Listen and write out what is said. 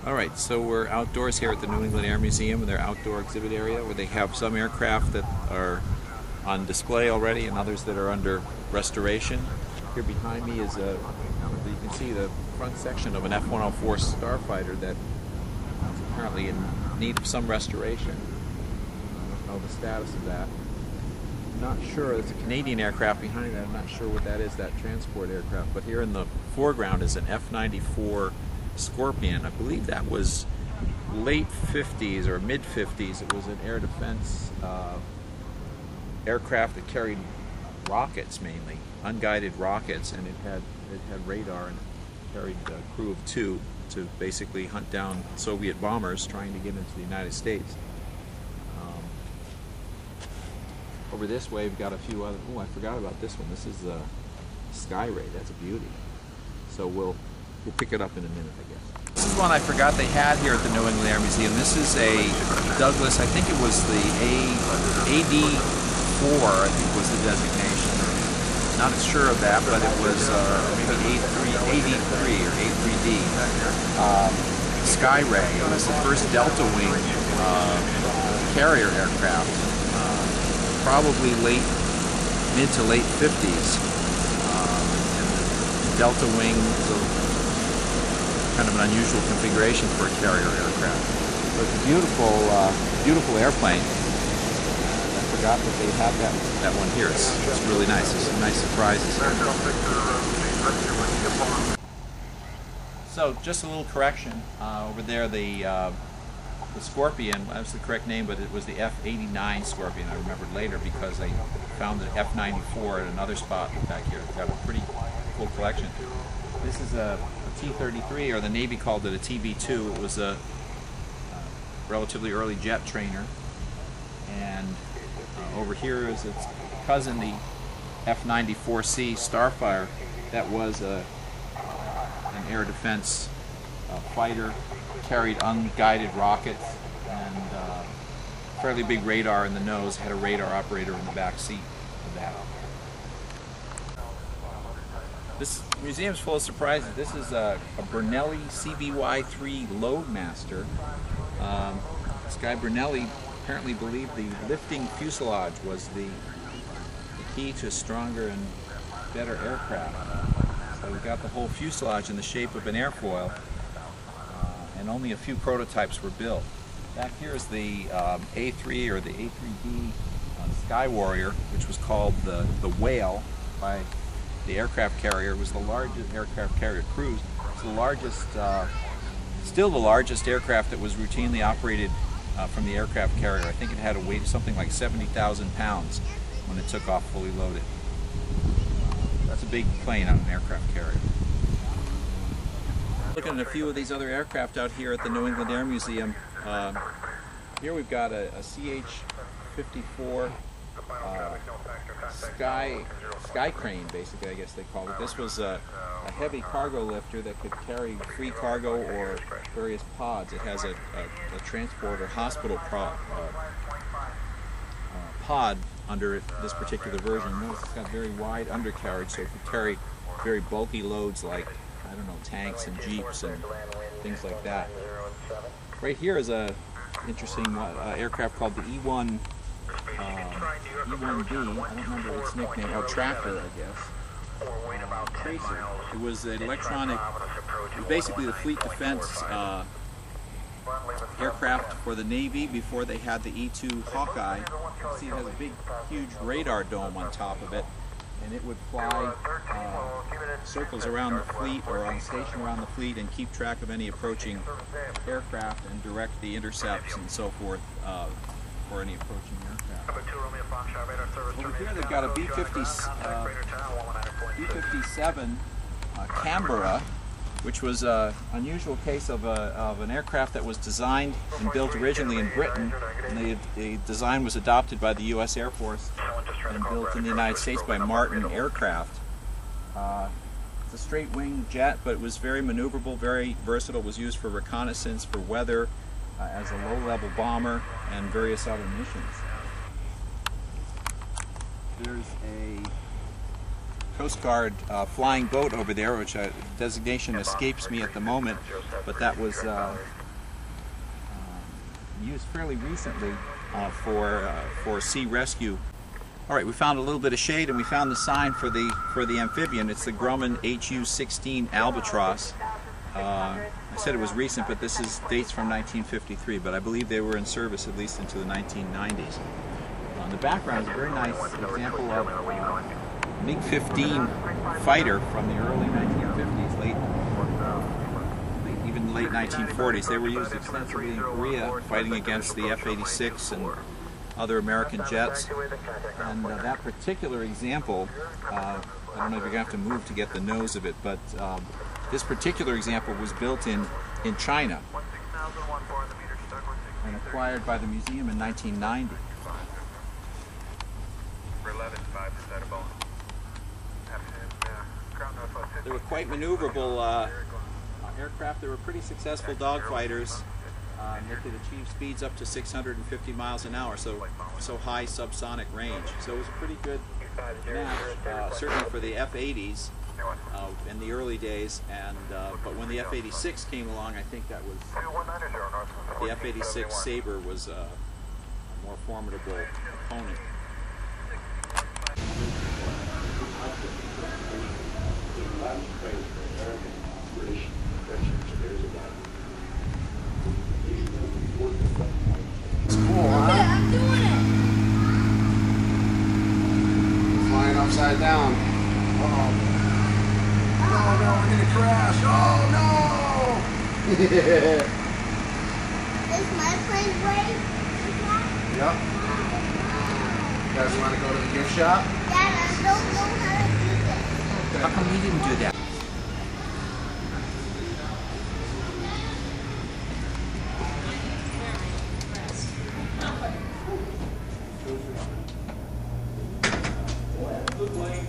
Alright, so we're outdoors here at the New England Air Museum in their outdoor exhibit area where they have some aircraft that are on display already and others that are under restoration. Here behind me is you can see the front section of an F-104 Starfighter that is apparently in need of some restoration. I don't know the status of that. I'm not sure. There's a Canadian aircraft behind that. I'm not sure what that is, that transport aircraft. But here in the foreground is an F-94 Scorpion. I believe that was late 50s or mid 50s. It was an air defense aircraft that carried rockets, mainly unguided rockets, and it had radar and it carried a crew of 2 to basically hunt down Soviet bombers trying to get into the United States. Over this way we've got a few other. Oh, I forgot about this one. This is a Skyray. That's a beauty. So we'll pick it up in a minute, I guess. This is one I forgot they had here at the New England Air Museum. This is a Douglas, I think it was the AD-4, I think was the designation. Not sure of that, but it was maybe AD-3 or A3D. Skyray. It was the first Delta Wing carrier aircraft, probably mid to late 50s. And the Delta Wing was kind of an unusual configuration for a carrier aircraft. So it's a beautiful airplane. I forgot that they have that one here. It's really nice. There's some nice surprises here. So just a little correction. Over there, the Scorpion, that was the correct name, but it was the F-89 Scorpion. I remembered later because I found the F-94 at another spot back here. It's got a pretty cool collection. This is a T-33, or the Navy called it a TB-2. It was a relatively early jet trainer. And over here is its cousin, the F-94C Starfire. That was an air defense fighter, carried unguided rockets, and fairly big radar in the nose, had a radar operator in the back seat of that. This museum's full of surprises. This is a Brunelli CBY-3 Loadmaster. This guy Brunelli apparently believed the lifting fuselage was the key to stronger and better aircraft. So we got the whole fuselage in the shape of an airfoil, and only a few prototypes were built. Back here is the A3 or the A3D Sky Warrior, which was called the Whale by the aircraft carrier. It was the largest aircraft carrier cruise. It's the largest, still the largest aircraft that was routinely operated from the aircraft carrier. I think it had a weight of something like 70,000 pounds when it took off fully loaded. That's a big plane on an aircraft carrier. Looking at a few of these other aircraft out here at the New England Air Museum. Here we've got a CH-54 Sky Crane, basically, I guess they call it. This was a heavy cargo lifter that could carry free cargo or various pods. It has a transport or hospital pod under this particular version. Notice it's got very wide undercarriage, so it could carry very bulky loads like, I don't know, tanks and jeeps and things like that. Right here is a interesting aircraft called the E-1D. I don't remember its nickname. Oh, Tracker, I guess. Tracer. It was an electronic. It was basically the fleet defense aircraft for the Navy before they had the E-2 Hawkeye. You can see it has a big, huge radar dome on top of it, and it would fly circles around the fleet or on station around the fleet and keep track of any approaching aircraft and direct the intercepts and so forth for any approaching aircraft. Over here they've got a B-57 Canberra, which was an unusual case of an aircraft that was designed and built originally in Britain, and the design was adopted by the U.S. Air Force and built in the United States by Martin Aircraft. It's a straight wing jet, but it was very maneuverable, very versatile. It was used for reconnaissance, for weather, as a low-level bomber, and various other missions. There's a Coast Guard flying boat over there, which designation escapes me at the moment, but that was used fairly recently for sea rescue. All right, we found a little bit of shade, and we found the sign for the amphibian. It's the Grumman HU-16 Albatross. I said it was recent, but this dates from 1953, but I believe they were in service at least into the 1990s. In the background is a very nice example of MiG-15 fighter from the early 1950s, even late 1940s. They were used extensively in Korea, fighting against the F-86 and other American jets. And that particular example, I don't know if you're going to have to move to get the nose of it, but this particular example was built in China and acquired by the museum in 1990. They were quite maneuverable aircraft. They were pretty successful dogfighters. They could achieve speeds up to 650 miles an hour, so high subsonic range. So it was a pretty good match, certainly for the F-80s in the early days. And but when the F-86 came along, I think that was the F-86 Sabre was a more formidable opponent. It's cool, huh? I'm doing it. Flying upside down. Oh. No, we're gonna crash. Oh no! Is my friend Ray? Yep. You guys want to go to the gift shop? Dad, I don't know how to do this. How come we didn't do that? Good light.